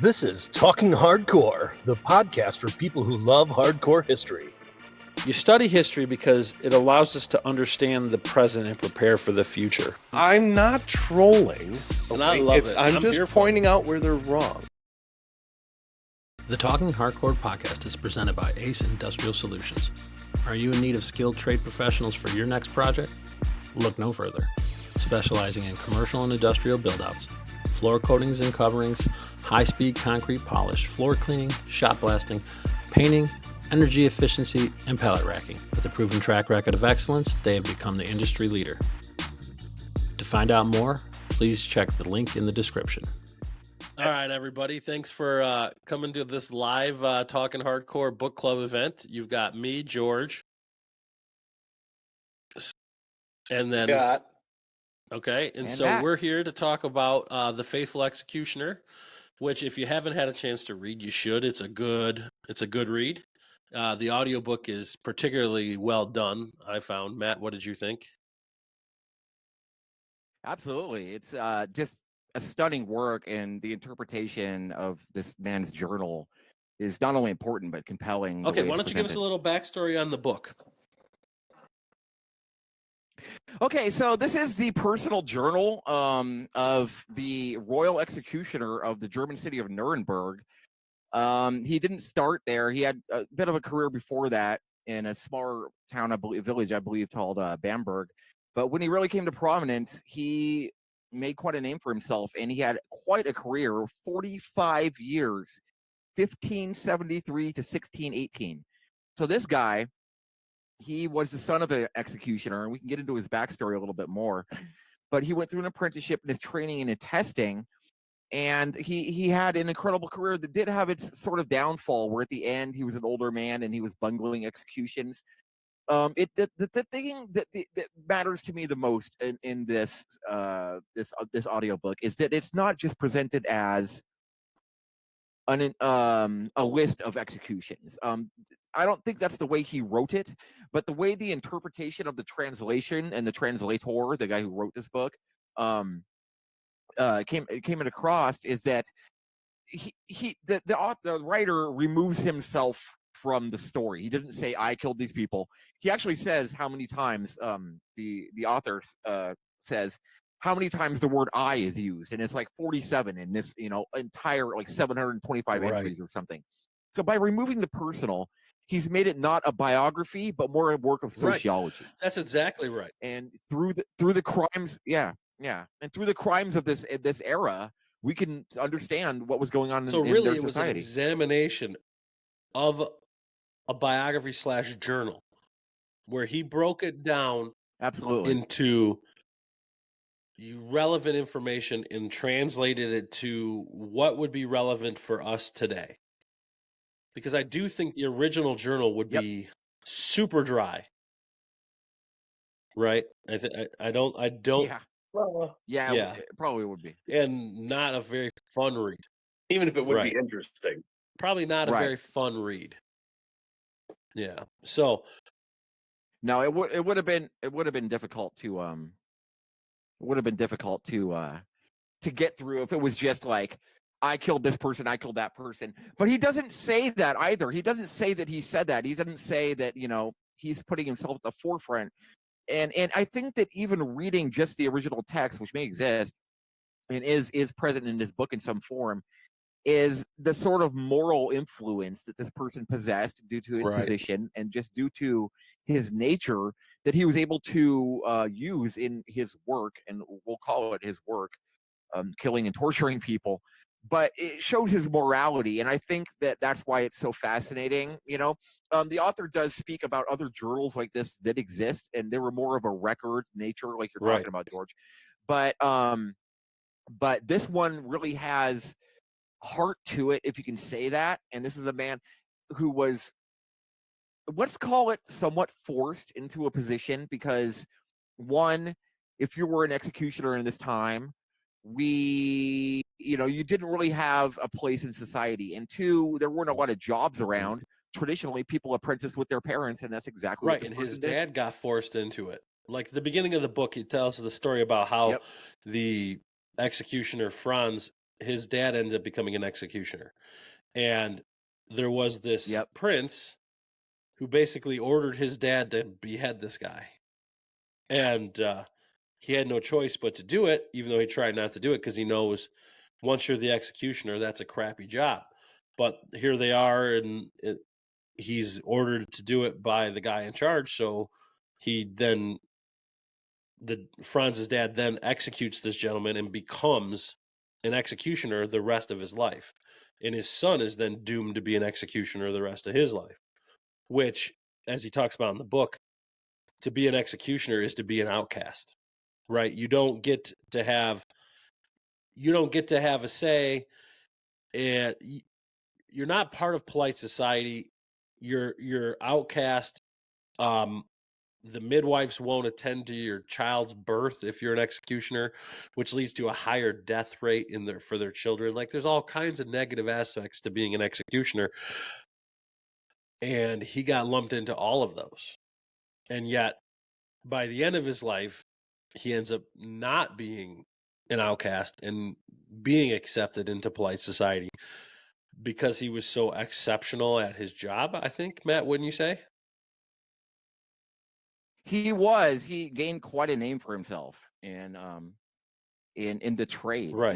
This is Talking Hardcore, the podcast for people who love hardcore history. You study history because it allows us to understand the present and prepare for the future. I'm not trolling. And I love it. I'm I'm here just for pointing out where they're wrong. The Talking Hardcore podcast is presented by Ace Industrial Solutions. Are you in need of skilled trade professionals for your next project? Look no further. Specializing in commercial and industrial buildouts, floor coatings and coverings, high-speed concrete polish, floor cleaning, shot blasting, painting, energy efficiency, and pallet racking. With a proven track record of excellence, they have become the industry leader. To find out more, please check the link in the description. All right, everybody. Thanks for coming to this live Talking Hardcore book club event. You've got me, George, and then Scott. Okay, and so Matt. we're here to talk about The Faithful Executioner, which if you haven't had a chance to read, you should. It's a good read. The audiobook is particularly well done, I found. Matt, what did you think? Absolutely. It's just a stunning work, and the interpretation of this man's journal is not only important but compelling. the Okay, way why it's don't you give us a presented. little backstory on the book? Okay, so this is the personal journal of the royal executioner of the German city of Nuremberg. He didn't start there. He had a bit of a career before that in a smaller town, village, I believe, called Bamberg. But when he really came to prominence, he made quite a name for himself, and he had quite a career, 45 years, 1573 to 1618. So this guy, he was the son of an executioner, and we can get into his backstory a little bit more. But he went through an apprenticeship and his training and his testing, and he had an incredible career that did have its sort of downfall, where at the end he was an older man and he was bungling executions. The thing that matters to me the most in this audiobook is that it's not just presented as a list of executions. I don't think that's the way he wrote it, but the way the interpretation of the translation and the translator, the guy who wrote this book, came across is that the writer removes himself from the story. He doesn't say I killed these people. He actually says how many times the author says how many times the word I is used, and it's like 47 in this entire like 725 Right. entries or something. So by removing the personal, he's made it not a biography but more a work of Right. sociology. That's exactly right. And through the crimes, and through the crimes of this era, we can understand what was going on So in really, their it was an society. examination of a biography / journal, where he broke it down Absolutely. into relevant information and translated it to what would be relevant for us today. Because I do think the original journal would Yep. be super dry, right? I don't, Yeah. Well, Yeah, it probably would be. and not a very fun read. even if it would Right. be interesting. Probably not a Right. very fun read. Yeah. So No, it would have been difficult to get through if it was just like I killed this person, I killed that person. But he doesn't say that either. He doesn't say that he said that. He doesn't say that, he's putting himself at the forefront. And I think that even reading just the original text, which may exist and is present in this book in some form, is the sort of moral influence that this person possessed due to his Right. position and just due to his nature that he was able to use in his work, and we'll call it his work, killing and torturing people. But it shows his morality, and I think that that's why it's so fascinating. The author does speak about other journals like this that exist, and they were more of a record nature, like you're Right. talking about, George. But this one really has heart to it, if you can say that. And this is a man who was, let's call it, somewhat forced into a position because, one, if you were an executioner in this time, you didn't really have a place in society, and two, there weren't a lot of jobs around. Traditionally, people apprenticed with their parents, and that's exactly right, what this and his person did. dad got forced into it. Like the beginning of the book, he tells the story about how Yep. the executioner Franz his dad ended up becoming an executioner. And there was this Yep. prince who basically ordered his dad to behead this guy. And he had no choice but to do it, even though he tried not to do it because he knows once you're the executioner, that's a crappy job. But here they are, and he's ordered to do it by the guy in charge. So Franz's dad then executes this gentleman and becomes an executioner the rest of his life. And his son is then doomed to be an executioner the rest of his life, which, as he talks about in the book, to be an executioner is to be an outcast, right? You don't get to have a say, and you're not part of polite society. You're outcast. The midwives won't attend to your child's birth if you're an executioner, which leads to a higher death rate for their children. Like there's all kinds of negative aspects to being an executioner, and he got lumped into all of those. And yet, by the end of his life, he ends up not being an outcast and being accepted into polite society because he was so exceptional at his job, I think, Matt, wouldn't you say? He gained quite a name for himself in the trade, Right.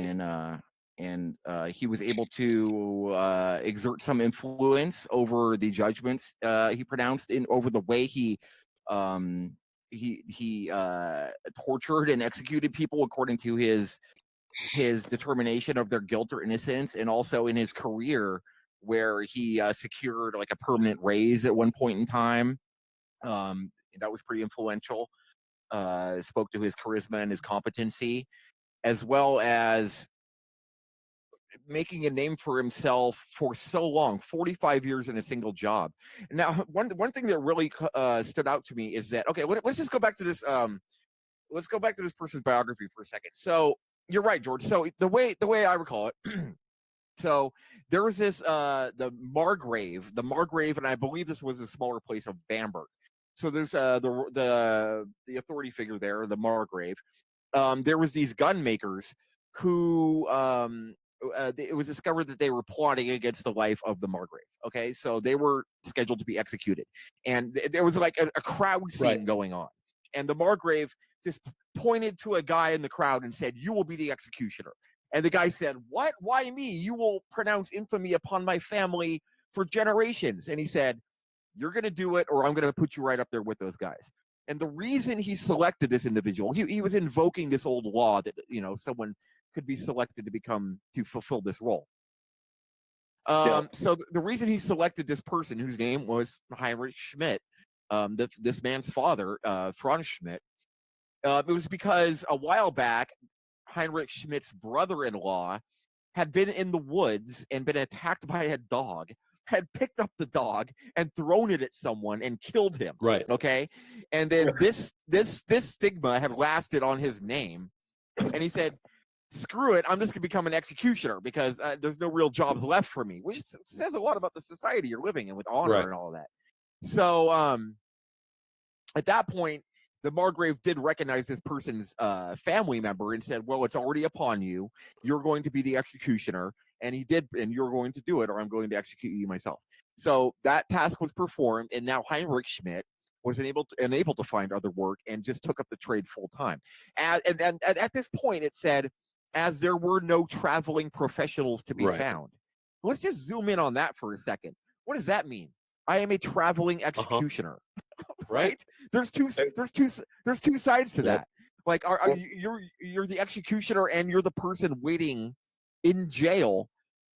and he was able to exert some influence over the judgments he pronounced over the way he tortured and executed people according to his determination of their guilt or innocence, and also in his career where he secured like a permanent raise at one point in time. That was pretty influential. Spoke to his charisma and his competency, as well as making a name for himself for so long, 45 years in a single job. Now, one thing that really stood out to me is that, okay, let's just go back to this. Let's go back to this person's biography for a second. So you're right, George. So the way I recall it, so there was this the Margrave, and I believe this was a smaller place of Bamberg. So there's the authority figure there, the Margrave. There was these gun makers who it was discovered that they were plotting against the life of the Margrave. Okay, so they were scheduled to be executed, and there was like a crowd scene going on, and the Margrave just pointed to a guy in the crowd and said, "You will be the executioner." And the guy said, "What? Why me? You will pronounce infamy upon my family for generations." And he said, "You're going to do it, or I'm going to put you right up there with those guys." And the reason he selected this individual, he was invoking this old law that, you know, someone could be selected to fulfill this role. So the reason he selected this person, whose name was Heinrich Schmidt, this man's father, Franz Schmidt, it was because a while back, Heinrich Schmidt's brother-in-law had been in the woods and been attacked by a dog, had picked up the dog and thrown it at someone and killed him. Right. Okay. And then this stigma had lasted on his name. And he said, "Screw it. I'm just going to become an executioner because there's no real jobs left for me," which says a lot about the society you're living in with honor and all that. So at that point, the Margrave did recognize this person's family member and said, "Well, it's already upon you. You're going to be the executioner." And he did, and you're going to do it, or I'm going to execute you myself. So that task was performed, and now Heinrich Schmidt was unable to find other work and just took up the trade full time. And at this point, it said, as there were no traveling professionals to be found. Let's just zoom in on that for a second. What does that mean? I am a traveling executioner. Right? There's two sides to that. Like, you're the executioner, and you're the person waiting in jail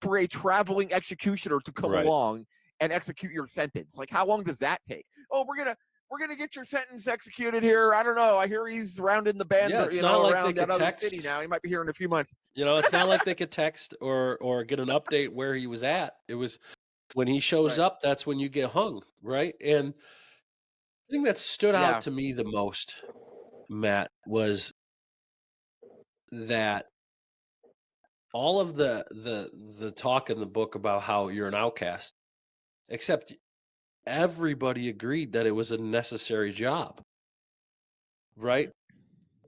for a traveling executioner to come along and execute your sentence. Like, how long does that take? "Oh, we're gonna get your sentence executed here. I don't know. I hear he's rounding the bend, around that other city now. He might be here in a few months." It's not like they could text or get an update where he was at. It was when he shows up, that's when you get hung, right? And the thing that stood out to me the most, Matt, was that all of the talk in the book about how you're an outcast, except everybody agreed that it was a necessary job, right?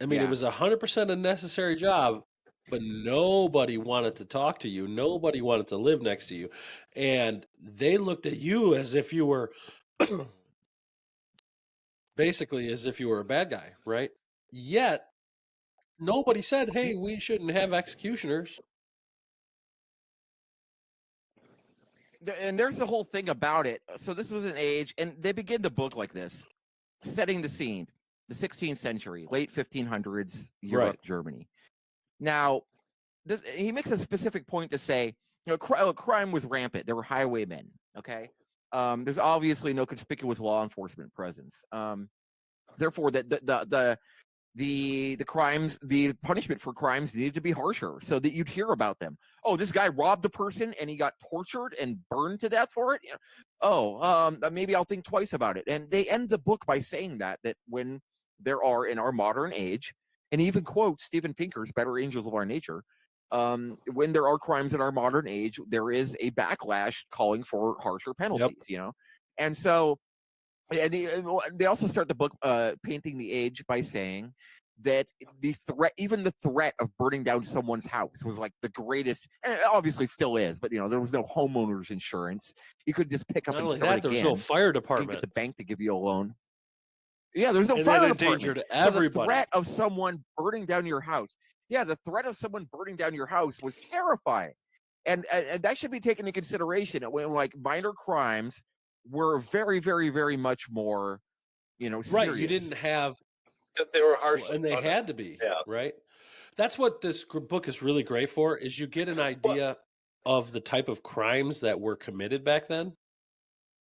I mean, it was 100% a necessary job, but nobody wanted to talk to you. Nobody wanted to live next to you. And they looked at you as if you were basically as if you were a bad guy, right? Yet nobody said, "Hey, we shouldn't have executioners." And there's the whole thing about it. So this was an age, and they begin the book like this, setting the scene, the 16th century, late 1500s, Europe, Right. Germany. Now, he makes a specific point to say, crime was rampant. There were highwaymen. Okay, there's obviously no conspicuous law enforcement presence. Therefore, the crimes, the punishment for crimes needed to be harsher so that you'd hear about them. Oh, this guy robbed a person and he got tortured and burned to death for it. Maybe I'll think twice about it. And they end the book by saying that when there are in our modern age, and he even quotes Steven Pinker's Better Angels of Our Nature, when there are crimes in our modern age, there is a backlash calling for harsher penalties. And so they also start the book painting the age by saying that even the threat of burning down someone's house was like the greatest, and it obviously still is, but there was no homeowners insurance. You could just pick up Not and only start that, there was again. no fire You couldn't department. get the bank to give you a loan. Yeah, there's no And fire that department. endangered So the everybody. threat of someone burning down your house. Yeah, the threat of someone burning down your house was terrifying, and that should be taken into consideration when like minor crimes were very, very, very much more, serious. Right. You didn't have, That they were harshly and they punished. had to be. Yeah. Right. That's what this book is really great for, is you get an idea of the type of crimes that were committed back then.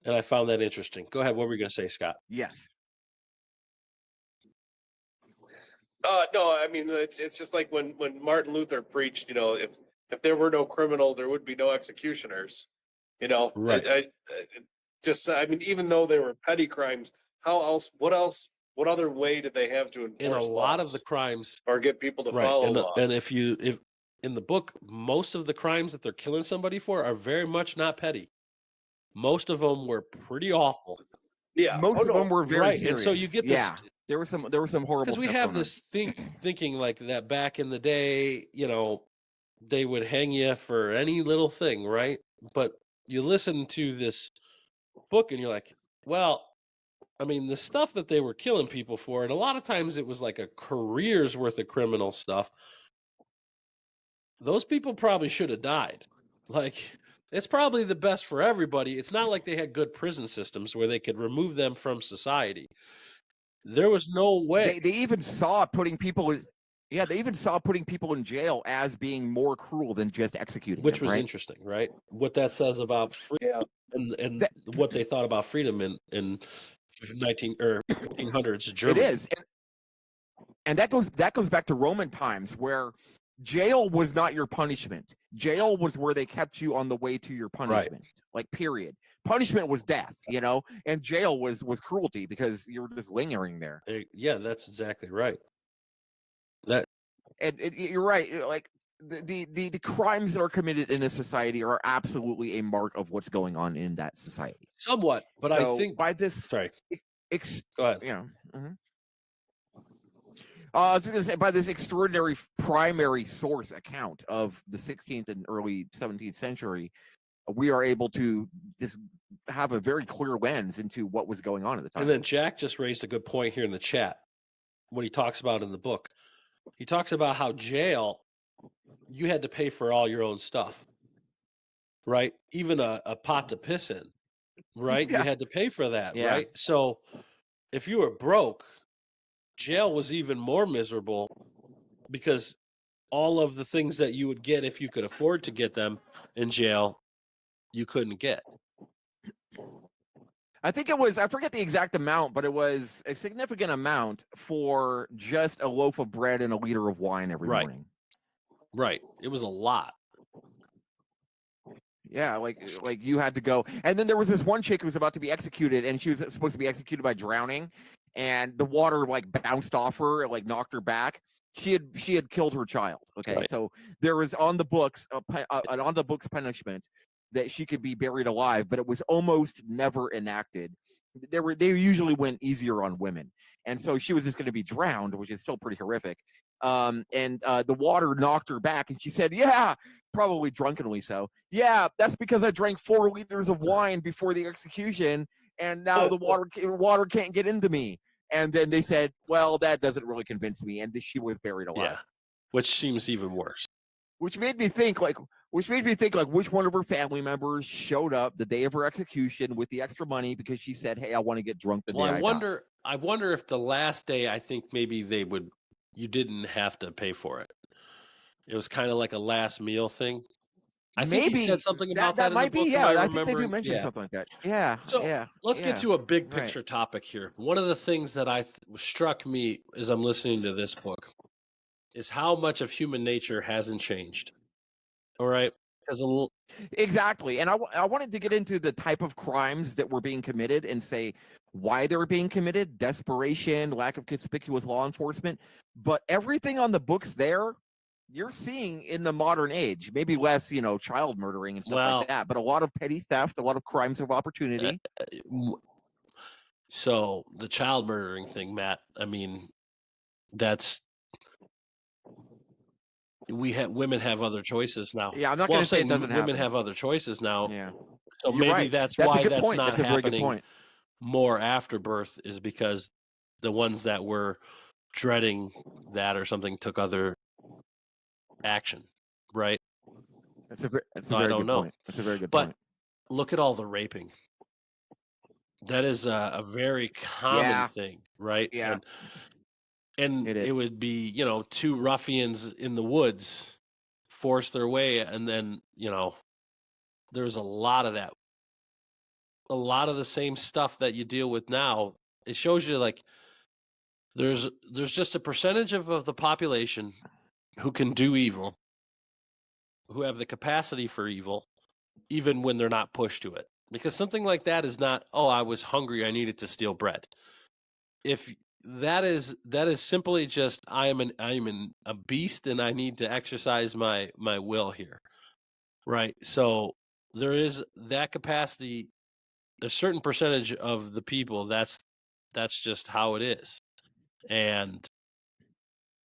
And I found that interesting. Go ahead. What were you going to say, Scott? Yes. No, I mean it's just like when Martin Luther preached, if there were no criminals, there would be no executioners. Right. I mean, even though they were petty crimes, what other way did they have to In a enforce lot laws of the crimes, or get people to right. follow And laws? and if in the book, most of the crimes that they're killing somebody for are very much not petty. Most of them were pretty awful. Yeah, Most of them were very Right. serious. And so you get this, Yeah, there was some horrible because we stuff have going on. this thinking like that back in the day, they would hang you for any little thing, right? But you listen to this book and you're like, well, I mean, the stuff that they were killing people for, and a lot of times it was like a career's worth of criminal stuff. Those people probably should have died. Like, it's probably the best for everybody. It's not like they had good prison systems where they could remove them from society. There was no way. They even saw putting people in jail as being more cruel than just executing Which them, was right? interesting, right? What that says about freedom and what they thought about freedom in 1500s Germany. It is, and that goes back to Roman times where jail was not your punishment. Jail was where they kept you on the way to your punishment. Like, period. Punishment was death, and jail was cruelty because you were just lingering there. Yeah, that's exactly right. And you're right. Like the crimes that are committed in a society are absolutely a mark of what's going on in that society. Somewhat, but So I think by this, sorry. Go ahead. I was going to say, by this extraordinary primary source account of the 16th and early 17th century, we are able to just have a very clear lens into what was going on at the time. And then Jack just raised a good point here in the chat. What he talks about in the book, he talks about how jail, you had to pay for all your own stuff, right? Even a pot to piss in, right? Yeah. You had to pay for that, Yeah. right? So if you were broke, jail was even more miserable because all of the things that you would get if you could afford to get them in jail, you couldn't get. I think it was, I forget the exact amount, but it was a significant amount for just a loaf of bread and a liter of wine every morning. Right. It was a lot. Yeah, like you had to go. And then there was this one chick who was about to be executed, and she was supposed to be executed by drowning, and the water like bounced off her and like knocked her back. She had killed her child. Okay, Right. so there was on the books an on the books punishment that she could be buried alive, but it was almost never enacted. They usually went easier on women, and so she was just going to be drowned, which is still pretty horrific. and the water knocked her back, and she said, "Yeah, probably drunkenly so. Yeah, that's because I drank 4 liters of wine before the execution, and now the water can't get into me." And then they said, "Well, that doesn't really convince me," and she was buried alive. Yeah, which seems even worse. Which made me think like which one of her family members showed up the day of her execution with the extra money because she said, "Hey, I want to get drunk the day I die." I wonder if the last day, I think maybe you didn't have to pay for it. It was kind of like a last meal thing. I think he said something about that in the might book. be. Am I Yeah, I think they do remembering? mention Yeah. something like that. Yeah, So yeah. let's get to a big picture Right. topic here. One of the things that struck me as I'm listening to this book is how much of human nature hasn't changed. All right, because Exactly. And I wanted to get into the type of crimes that were being committed and say why they were being committed: desperation, lack of conspicuous law enforcement. But everything on the books there, you're seeing in the modern age. Maybe less, child murdering and stuff like that, but a lot of petty theft, a lot of crimes of opportunity. So the child murdering thing, Matt, I mean, women have other choices now. Yeah, I'm not going to say it doesn't women happen. have other choices now. Yeah. So You're maybe right. that's That's a why good that's point. not That's a very good happening point. more after birth, is because the ones that were dreading that or something took other action, right? That's a very I don't good know. point. That's a very good But point. look at all the raping. That is a very common Yeah. thing, right? Yeah. And It is. it would be, two ruffians in the woods force their way, and then, there's a lot of that. A lot of the same stuff that you deal with now. It shows you like there's just a percentage of the population who can do evil, who have the capacity for evil, even when they're not pushed to it. Because something like that is not, oh, I was hungry, I needed to steal bread. If that is simply just I am a beast and I need to exercise my will here. Right? So there is that capacity. A certain percentage of the people, that's just how it is. And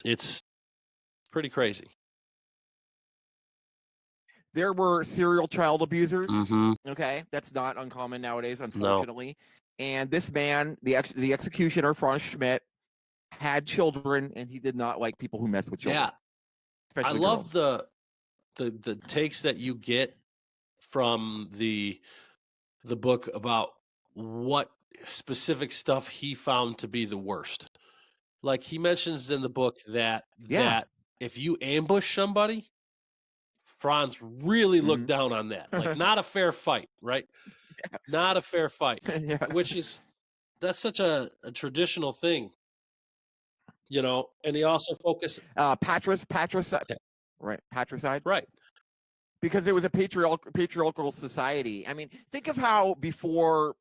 it's pretty crazy. There were serial child abusers. Mm-hmm. Okay, that's not uncommon nowadays, No. unfortunately. And this man, the executioner, Franz Schmidt, had children, and he did not like people who mess with children. Yeah. I Especially love girls. the takes that you get from the book about what specific stuff he found to be the worst. Like he mentions in the book that Yeah. if you ambush somebody, Franz really looked Mhm. down on that. Like not a fair fight, right? Not a fair fight. Yeah. That's such a traditional thing, and he also focused patricide. Yeah. Right, patricide. right. Because it was a patriarchal society. I mean, think of how before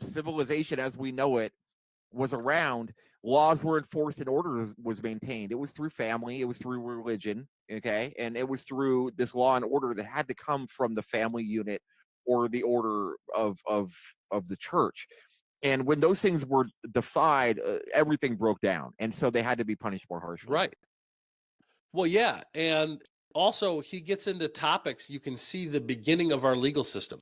civilization as we know it was around, laws were enforced and order was maintained. It was through family, it was through religion, okay? And it was through this law and order that had to come from the family unit or the order of the church. And when those things were defied, everything broke down. And so they had to be punished more harshly. Right. Well, yeah, and also he gets into topics. You can see the beginning of our legal system,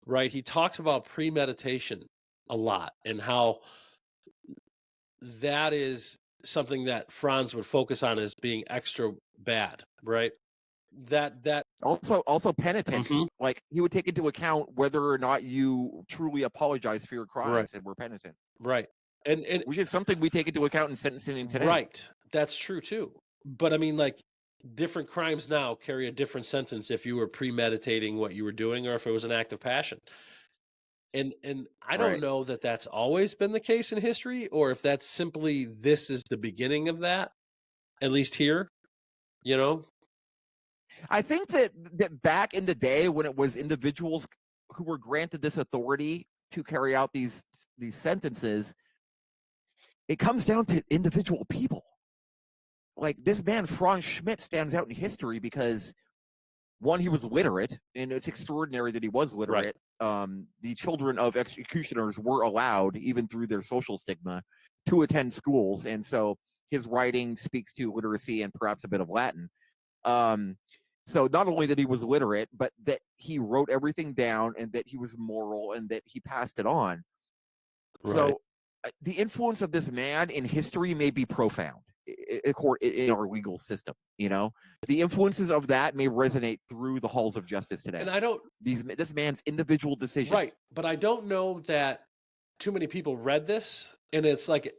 right? He talks about premeditation a lot and how that is something that Franz would focus on as being extra bad, right? That Also penitence. Mhm. Like he would take into account whether or not you truly apologize for your crimes Right. and were penitent. Right. And Which is something we take into account in sentencing today. right. That's true too. But I mean, like, different crimes now carry a different sentence if you were premeditating what you were doing or if it was an act of passion. And I don't Right. know that that's always been the case in history, or if that's simply this is the beginning of that, at least here, I think that back in the day when it was individuals who were granted this authority to carry out these sentences, it comes down to individual people. Like this man Franz Schmidt stands out in history because one, he was literate, and it's extraordinary that he was literate. The children of executioners were allowed, even through their social stigma, to attend schools, and so his writing speaks to literacy and perhaps a bit of Latin. So not only that he was literate, but that he wrote everything down and that he was moral and that he passed it on. Right. So the influence of this man in history may be profound in our legal system. You know, the influences of that may resonate through the halls of justice today. And I don't this man's individual decisions. right, but I don't know that too many people read this, and it's like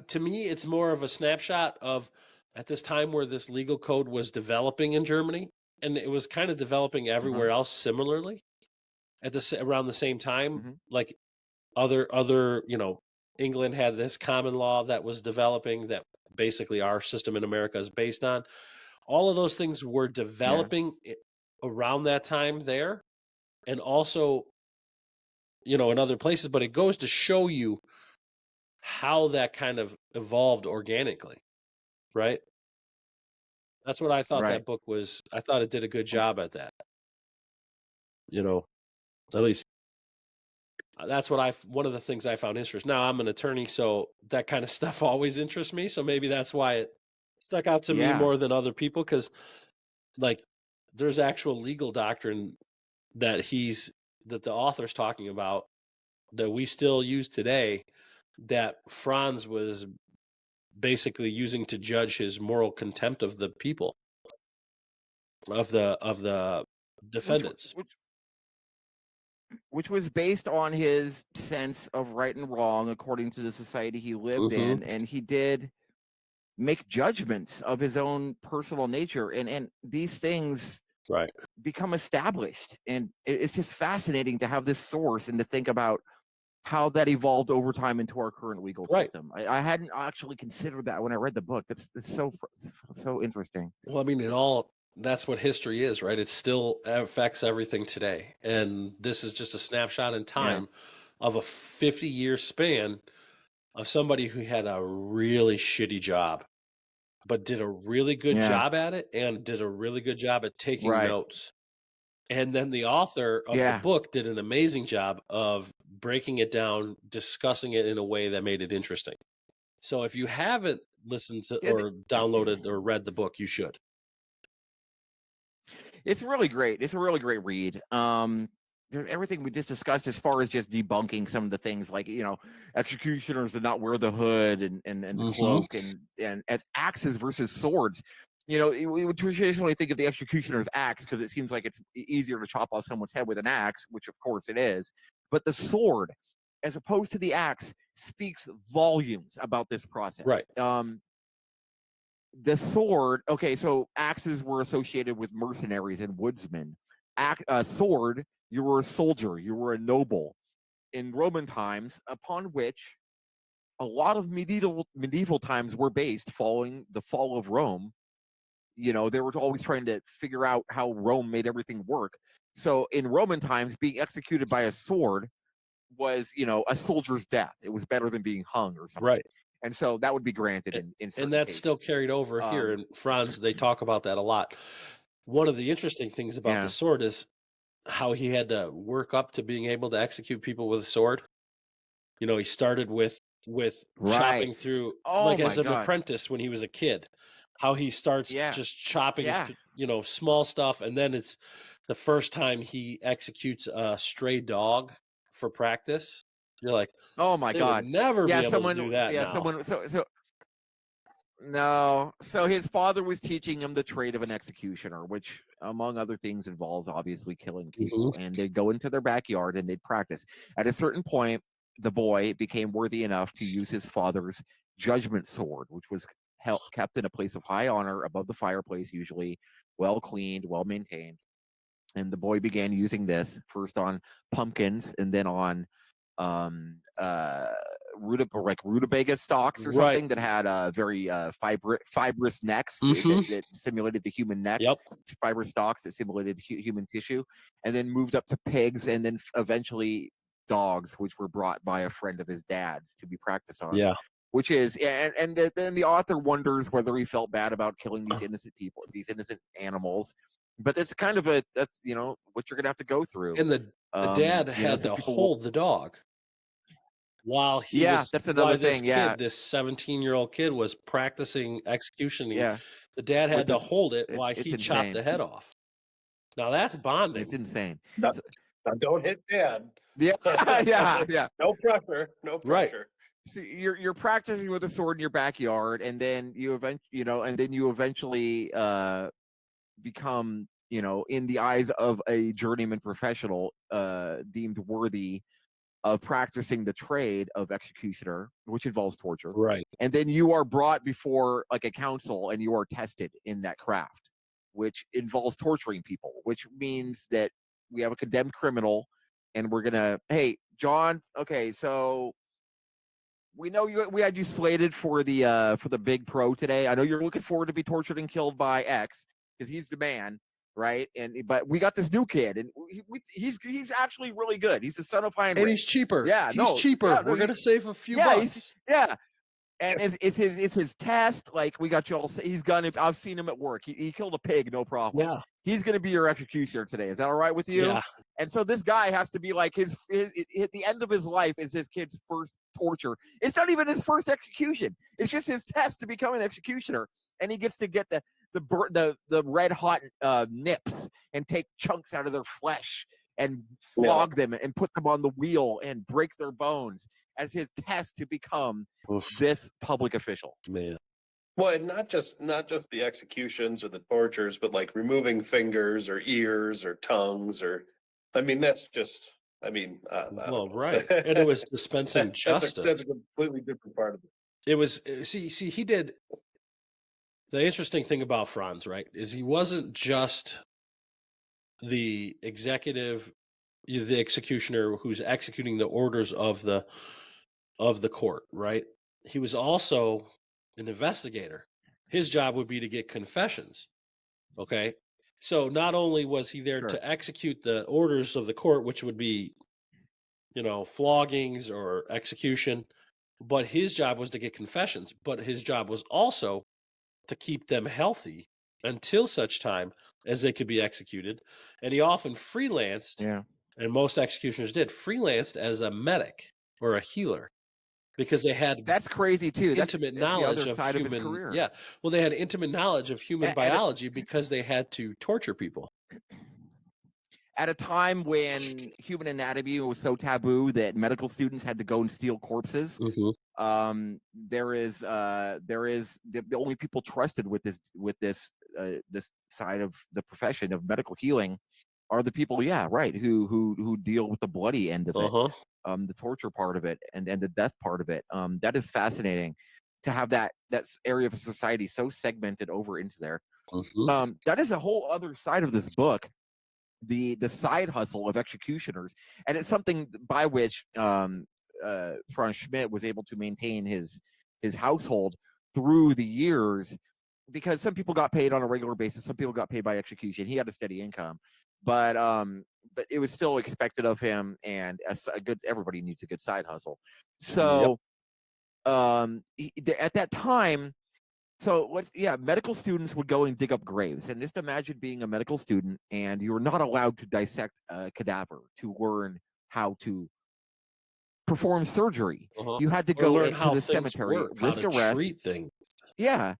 to me it's more of a snapshot of at this time where this legal code was developing in Germany, and it was kind of developing everywhere else similarly at around the same time. Like other England had this common law that was developing that basically our system in America is based on. All of those things were developing around that time there, and also in other places, but it goes to show you how that kind of evolved organically, right? That's what I thought that book was. I thought it did a good job at that. At least that's what one of the things I found interesting. Now I'm an attorney, so that kind of stuff always interests me. So maybe that's why it stuck out to me more than other people, because like there's actual legal doctrine that the author's talking about that we still use today that Franz was basically using to judge his moral contempt of the people, of the defendants, which was based on his sense of right and wrong according to the society he lived in, and he did make judgments of his own personal nature, and these things become established, and it's just fascinating to have this source and to think about how that evolved over time into our current legal system. I hadn't actually considered that when I read the book. It's so interesting. Well, I mean, that's what history is, right? It still affects everything today. And this is just a snapshot in time of a 50-year span of somebody who had a really shitty job, but did a really good job at it and did a really good job at taking notes. And then the author of the book did an amazing job of breaking it down, discussing it in a way that made it interesting. So if you haven't listened to or downloaded or read the book, you should. It's really great. It's a really great read. There's everything we just discussed as far as just debunking some of the things like, executioners did not wear the hood and the cloak and as axes versus swords. We would traditionally think of the executioner's axe because it seems like it's easier to chop off someone's head with an axe, which of course it is. But the sword, as opposed to the axe, speaks volumes about this process. Right. The sword, okay, so axes were associated with mercenaries and woodsmen. Sword, you were a soldier, you were a noble. In Roman times, upon which a lot of medieval times were based following the fall of Rome. They were always trying to figure out how Rome made everything work. So in Roman times, being executed by a sword was, a soldier's death. It was better than being hung or something. Right. And so that would be granted in certain and that's cases. still carried over here. And Franz, they talk about that a lot. One of the interesting things about the sword is how he had to work up to being able to execute people with a sword. He started with chopping through, as an apprentice when he was a kid. How he starts just chopping, small stuff, and then it's the first time he executes a stray dog for practice. You're like, oh my God, would never be able to do that now. No. So his father was teaching him the trade of an executioner, which, among other things, involves obviously killing people. And they'd go into their backyard and they'd practice. At a certain point, the boy became worthy enough to use his father's judgment sword, which was kept in a place of high honor above the fireplace, usually well cleaned, well maintained. And the boy began using this first on pumpkins and then on rutabaga stalks or something that had very fibrous necks that simulated the human neck. Fibrous stalks that simulated human tissue, and then moved up to pigs, and then eventually dogs, which were brought by a friend of his dad's to be practiced on. Which is, and then the author wonders whether he felt bad about killing these innocent people, these innocent animals. But it's kind of that's what you're gonna have to go through. And the dad had to hold the dog. while he Yeah, was that's while another this thing. Yeah, kid, this 17-year-old kid was practicing executioning, yeah. the dad With had to this, hold it it's while it's he chopped insane. the head off. Now that's bonding. It's insane. Now, So, now don't hit dad. yeah, yeah, yeah. No pressure. No Right. pressure. See, you're practicing with a sword in your backyard, and then you eventually become, in the eyes of a journeyman professional, deemed worthy of practicing the trade of executioner, which involves torture. Right. And then you are brought before like a council, and you are tested in that craft, which involves torturing people, which means that we have a condemned criminal, and we're gonna, hey, John, okay, so we know we had you slated for the big pro today. I know you're looking forward to be tortured and killed by X because he's the man, right? But we got this new kid, and he's actually really good. He's the son of Heinrich. And he's cheaper. Yeah, He's cheaper. no, We're gonna save a few yeah, bucks. yeah. And it's his test. Like, we got you all. He's gonna. I've seen him at work. He killed a pig, no problem. Yeah. He's gonna be your executioner today. Is that all right with you? Yeah. And so this guy has to be like his at the end of his life is his kid's first torture. It's not even his first execution. It's just his test to become an executioner, and he gets to get the red hot nips and take chunks out of their flesh and flog them and put them on the wheel and break their bones as his test to become this public official. Man. Well, and not just the executions or the tortures, but like removing fingers or ears or tongues or, I mean, that's just, I mean, I don't Well, know. right. And it was dispensing justice. That's a completely different part of it. It was see he did the interesting thing about Franz, right, is he wasn't just the the executioner who's executing the orders of the court, right? He was also an investigator. His job would be to get confessions. Okay. So not only was he there to execute the orders of the court, which would be, floggings or execution, but his job was to get confessions. But his job was also to keep them healthy until such time as they could be executed. And he often freelanced, and most executioners did, freelanced as a medic or a healer because they had That's crazy too. intimate That's the knowledge other of side of his human. career. Yeah, well, they had intimate knowledge of human biology because they had to torture people. At a time when human anatomy was so taboo that medical students had to go and steal corpses, there is the only people trusted with this side of the profession of medical healing are the people, who deal with the bloody end of it, the torture part of it, and the death part of it. That is fascinating to have that area of society so segmented over into there. That is a whole other side of this book. The side hustle of executioners, and it's something by which Franz Schmidt was able to maintain his household through the years, because some people got paid on a regular basis, some people got paid by execution. He had a steady income, but it was still expected of him, and everybody needs a good side hustle. So at that time, medical students would go and dig up graves. And just imagine being a medical student and you were not allowed to dissect a cadaver to learn how to perform surgery. You had to go into the cemetery, risk arrest. Treat things. Yeah.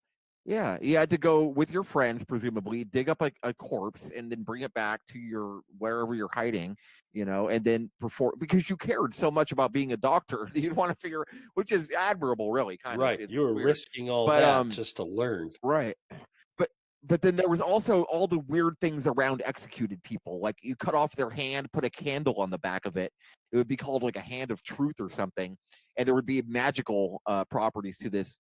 You had to go with your friends, presumably, dig up a corpse and then bring it back to wherever you're hiding, and then perform, because you cared so much about being a doctor. You'd want to figure, which is admirable, really, kind of. Right. You were risking all that just to learn. Right. But then there was also all the weird things around executed people. Like, you cut off their hand, put a candle on the back of it. It would be called like a hand of truth or something. And there would be magical properties to this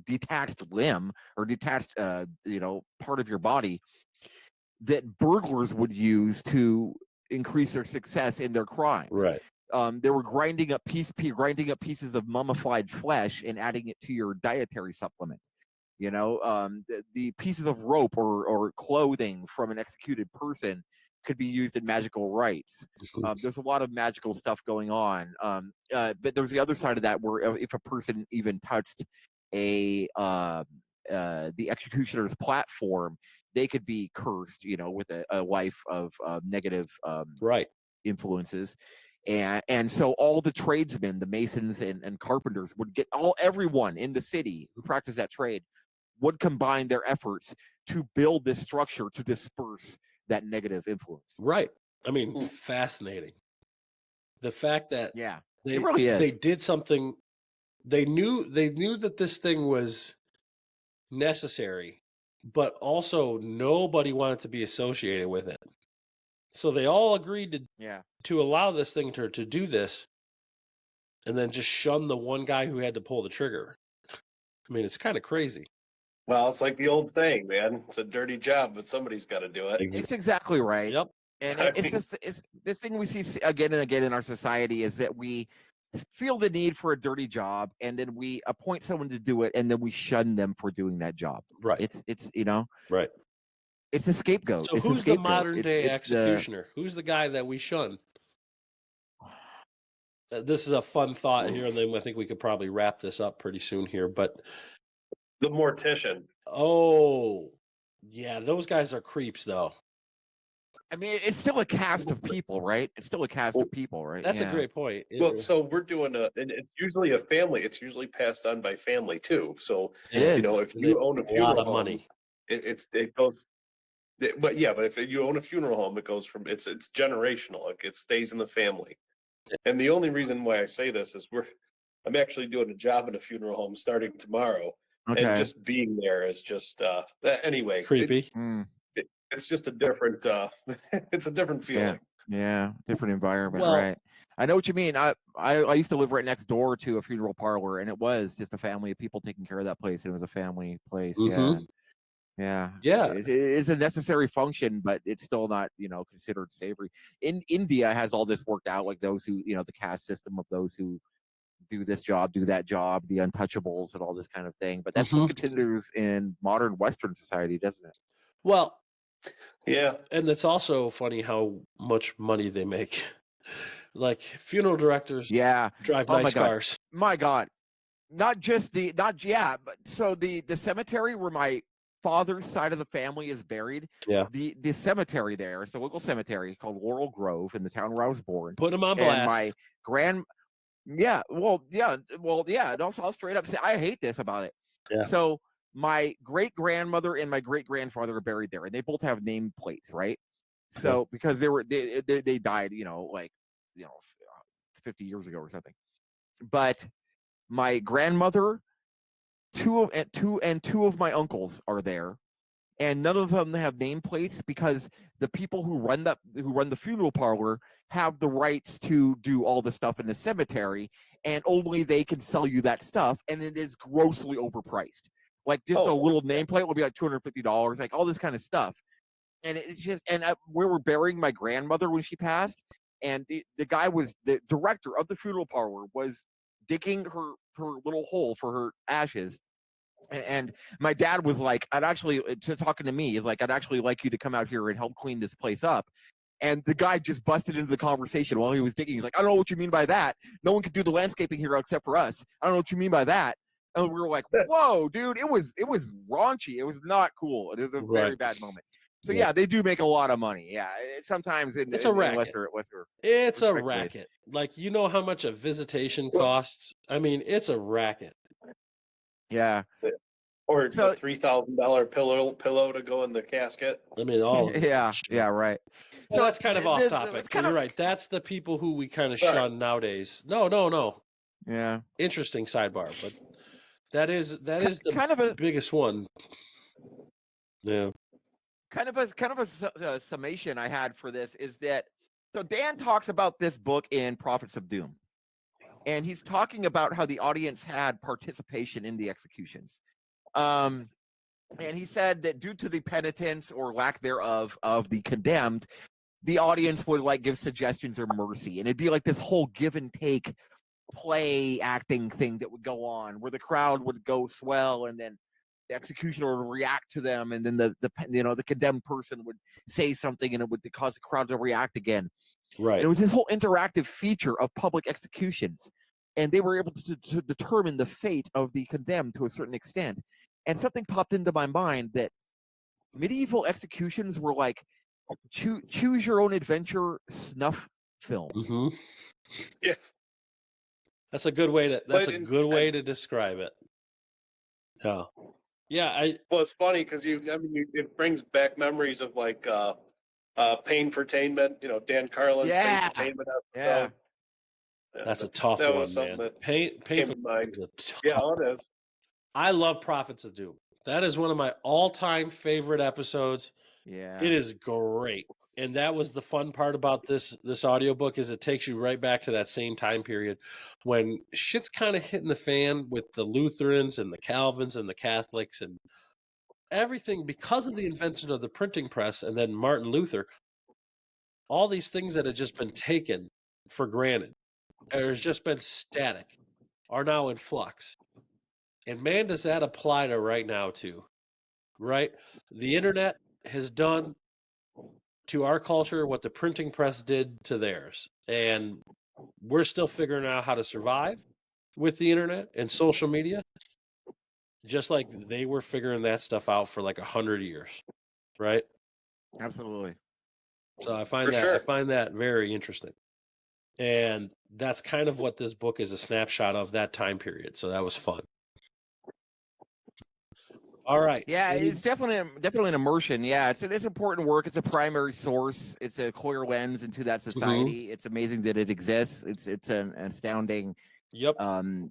detached limb or detached part of your body that burglars would use to increase their success in their crimes. Right. They were grinding up pieces of mummified flesh and adding it to your dietary supplement. The pieces of rope or clothing from an executed person could be used in magical rites. There's a lot of magical stuff going on. But there's the other side of that, where if a person even touched a the executioner's platform, they could be cursed, with a life of negative Right. influences. And so all the tradesmen, the masons and carpenters, would get everyone in the city who practiced that trade would combine their efforts to build this structure to disperse that negative influence. Right. I mean, fascinating. The fact that Yeah, they it really is. they did something. They knew that this thing was necessary, but also nobody wanted to be associated with it. So they all agreed Yeah. to allow this thing to do this, and then just shun the one guy who had to pull the trigger. I mean, it's kind of crazy. Well, it's like the old saying, man. It's a dirty job, but somebody's got to do it. It's exactly right. Yep. And I it's mean- just it's this thing we see again and again in our society is that we feel the need for a dirty job, and then we appoint someone to do it, and then we shun them for doing that job. Right. It's Right. it's a scapegoat. So It's a who's the scapegoat. modern day It's the- executioner? Who's the guy that we shun? This is a fun thought here, and then I think we could probably wrap this up pretty soon here. But The mortician. oh, yeah, those guys are creeps, though. I mean, it's still a cast of people, right? It's still a cast of people, right? That's a Yeah. great point. Well, so we're doing and it's usually a family. It's usually passed on by family too. So It is. if They you own a make funeral lot of home, money. it goes. But if you own a funeral home, it goes from it's generational. It stays in the family. And the only reason why I say this is I'm actually doing a job in a funeral home starting tomorrow, Okay. and just being there is just anyway. Creepy. It's just a different. It's a different feeling. Yeah, different environment, Well- right? I know what you mean. I used to live right next door to a funeral parlor, and it was just a family of people taking care of that place. It was a family place. Mhm. Yeah. Yeah. It is a necessary function, but it's still not, considered savory. In India has all this worked out, like those who, the caste system of those who do this job, do that job, the untouchables and all this kind of thing. But that still continues in modern Western society, doesn't it? Well, Yeah. and it's also funny how much money they make. Like funeral directors Yeah. drive Oh my nice God. cars. My God. But so the cemetery where my father's side of the family is buried. Yeah. The cemetery there, it's a local cemetery called Laurel Grove in the town where I was born. Put them on And blast. my and also I'll straight up say I hate this about it. Yeah. So my great grandmother and my great grandfather are buried there, and they both have name plates, right? So because they died, 50 years ago or something. But my grandmother, two of my uncles are there, and none of them have nameplates because the people who run the funeral parlor have the rights to do all the stuff in the cemetery, and only they can sell you that stuff, and it is grossly overpriced. Like just a little nameplate will be like $250, like all this kind of stuff. And it's just where we're burying my grandmother when she passed, and the guy was the director of the funeral parlor was digging her little hole for her ashes. And my dad was like, talking to me, is like, I'd actually like you to come out here and help clean this place up. And the guy just busted into the conversation while he was digging. He's like, I don't know what you mean by that. No one could do the landscaping here except for us. I don't know what you mean by that. And we were like, whoa, dude, it was raunchy. It was not cool. It was a very bad moment. So yeah, they do make a lot of money. Yeah, sometimes It's a racket. lesser. It's a respect racket. Like, you know how much a visitation costs? I mean, it's a racket. Yeah. Or a $3,000 pillow to go in the casket. I mean, all of it's Yeah, shit. yeah, right. So that's kind of off this- topic. it's But kind you're of- right. That's the people who we kind of Sorry. shun nowadays. No. Yeah. Interesting sidebar, but that is the kind of a biggest one. Yeah. kind of a summation I had for this is that so Dan talks about this book in Prophets of Doom, and he's talking about how the audience had participation in the executions. And he said that due to the penitence or lack thereof of the condemned, the audience would like give suggestions or mercy, and it'd be like this whole give and take play acting thing that would go on where the crowd would go swell, and then the executioner would react to them, and then the condemned person would say something, and it would cause the crowd to react again. Right. And it was this whole interactive feature of public executions, and they were able to determine the fate of the condemned to a certain extent. and something popped into my mind that medieval executions were like choose your own adventure snuff films. Mm-hmm. Yeah. That's a good way to. That's But a good way to describe it. Yeah. Yeah. Well, it's funny because it brings back memories of like Painfotainment, Dan Carlin's Yeah. Painfotainment Yeah. episode. Yeah, That's a tough that one, was something man. that Pain came for to mind. is a tough. Yeah, it is. I love Prophets of Doom. That is one of my all-time favorite episodes. Yeah. It is great. And that was the fun part about this audiobook is it takes you right back to that same time period when shit's kind of hitting the fan with the Lutherans and the Calvins and the Catholics and everything because of the invention of the printing press and then Martin Luther. All these things that had just been taken for granted, or has just been static, are now in flux. And man, does that apply to right now too, right? The internet has done to our culture what the printing press did to theirs. And we're still figuring out how to survive with the internet and social media, just like they were figuring that stuff out for like 100 years, right? Absolutely. So I For find that sure. very interesting. And that's kind of what this book is a snapshot of that time period. So that was fun. All right. Yeah, it's definitely an immersion. Yeah, it's important work. It's a primary source. It's a clear lens into that society. It's amazing that it exists. It's an astounding Yep.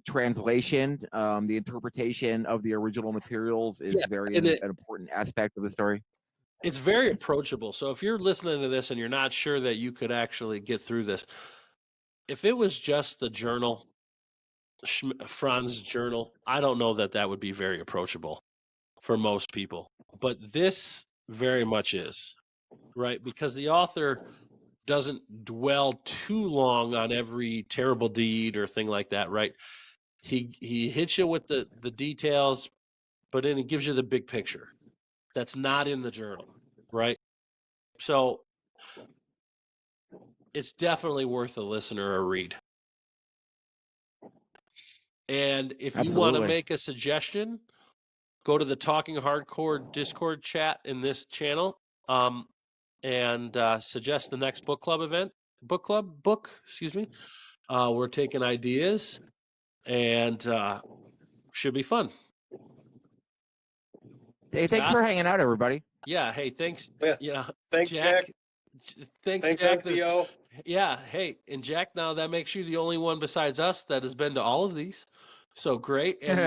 translation. The interpretation of the original materials is very an important aspect of the story. It's very approachable. So if you're listening to this and you're not sure that you could actually get through this, if it was just the journal, Franz's journal, I don't know that would be very approachable for most people. But this very much is, right? Because the author doesn't dwell too long on every terrible deed or thing like that, right? He hits you with the details, but then he gives you the big picture that's not in the journal, right? So it's definitely worth a listen or a read. And if you want to make a suggestion, go to the Talking Hardcore Discord chat in this channel and suggest the next book club event. Excuse me. We're taking ideas and should be fun. Hey, thanks for hanging out, everybody. Yeah. Hey, thanks. Yeah. Thanks, Jack. Thanks, Jack. Yeah. Hey, and Jack, now that makes you the only one besides us that has been to all of these. So great. And,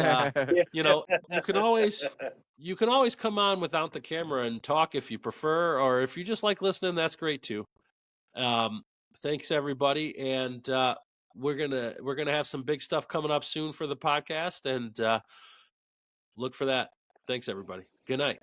you can always come on without the camera and talk if you prefer, or if you just like listening, that's great too. Thanks everybody. And, we're going to have some big stuff coming up soon for the podcast and, look for that. Thanks everybody. Good night.